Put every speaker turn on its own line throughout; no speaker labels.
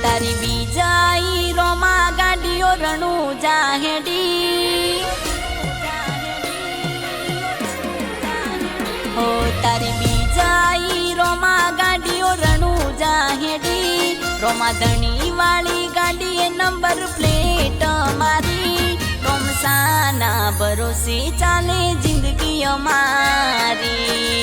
તારી બીજાઈ રોમા ગાડીઓ રણું જાહેડી હો તારી બીજાઈ રોમા ગાડીઓ રણું જાહેડી રોમા ધણી વાળી ગાડીએ નંબર પ્લેટ મારી રોમસાના ભરોસે ચાલે જિંદગી અમારી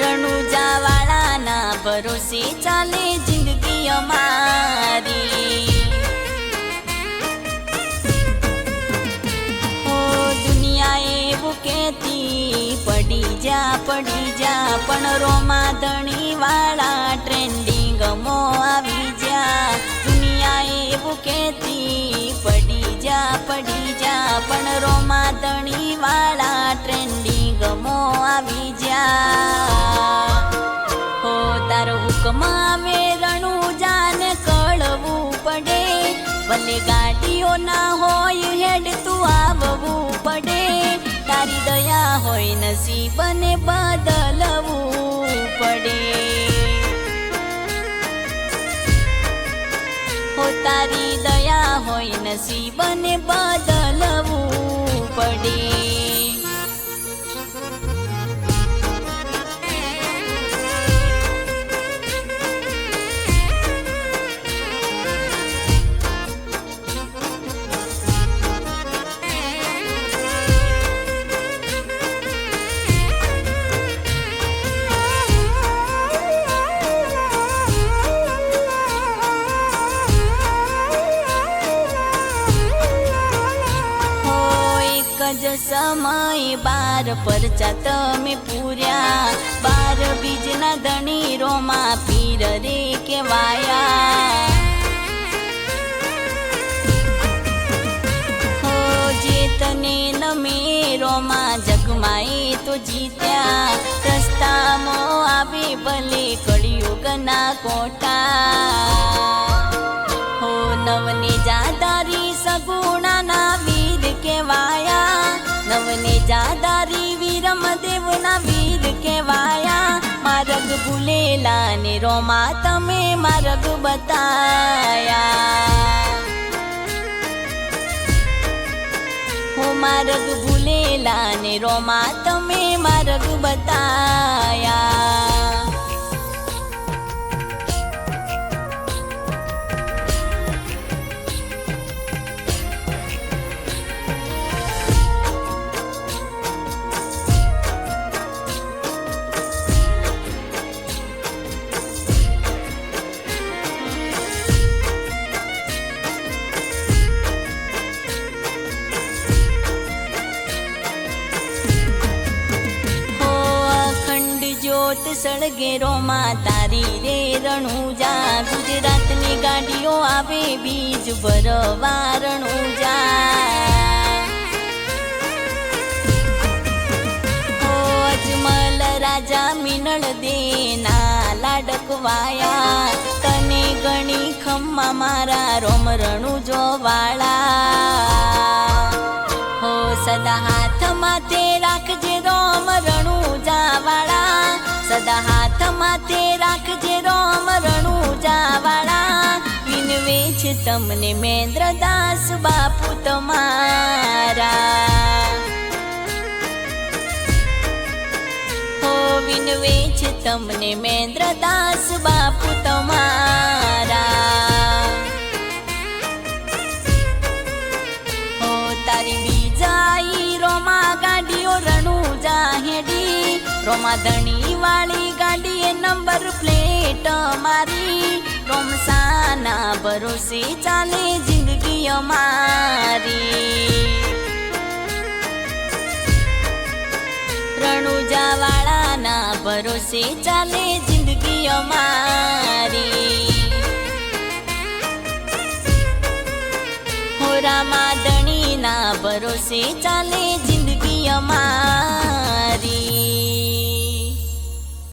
રણુજા વાળાના ભરોસે ચાલે જિંદગી અમારી ઓ દુનિયા એવું કહેતી પડી જા પણ રોમા ધણી વાળા ટ્રેન્ડિંગમાં આવી જા દુનિયા એવું કહેતી પડી જા પણ રોમા ધણી વાળા ટ્રેન્ડિંગમાં આવી જા હો તારો હુકમ આવે રણુજાને કળવું પડે ભલે ગાડીઓ ના હોય હેડ તું આવવું પડે તારી દયા હોય નસીબને બદલવું પડે હો તારી દયા હોય નસીબને બદલવું પડે સમય બાર પરચા તમે પૂર્યા બાર બીજના ધણી રોમા પીર રે કેવાયા હો જે તને નમે રોમા જગમાએ તો જીત્યા રસ્તામાં આવે ભલે કળિયુગના કોટા હો નવને જાદારી સગુણાના વીર કેવાયા નવને જાદારી વીરમદેવના વીર કેવાયા માર્ગ ભૂલેલા ને રોમા તમે માર્ગ બતાયા હો માર્ગ ભૂલેલા ને રોમા તમે માર્ગ બતાયા સળગે રોમા તારી રે રણુજા ગુજરાતની ગાડીઓ આવે બીજ ભરવા રણુજા હો અજમલ રાજા મિનળ દેના લાડકવાયા તને ગણી ખમ્મા મારા રોમ રણુજો વાળા હો સદા હાથમાં તે રાખજે રોમ રણુજા વાળા સદા હાથમાં તે રાખજે રોમ રણુજા વાળા વિનવે છે તમને મહેન્દ્રદાસ બાપુ તમારા હો વિનવે છે તમને મહેન્દ્રદાસ બાપુ તમારા હો તારી બીજાઈ રોમા ગાડીઓ રણુજા હેડી રોમા ધણી વાળી ગાડીએ નંબર પ્લેટ મારી રોમસાના ભરોસે ચાલે જિંદગી અમારી રણુજા વાળાના ભરોસે ચાલે જિંદગી અમારી હો રામા ધણીના ભરોસે ચાલે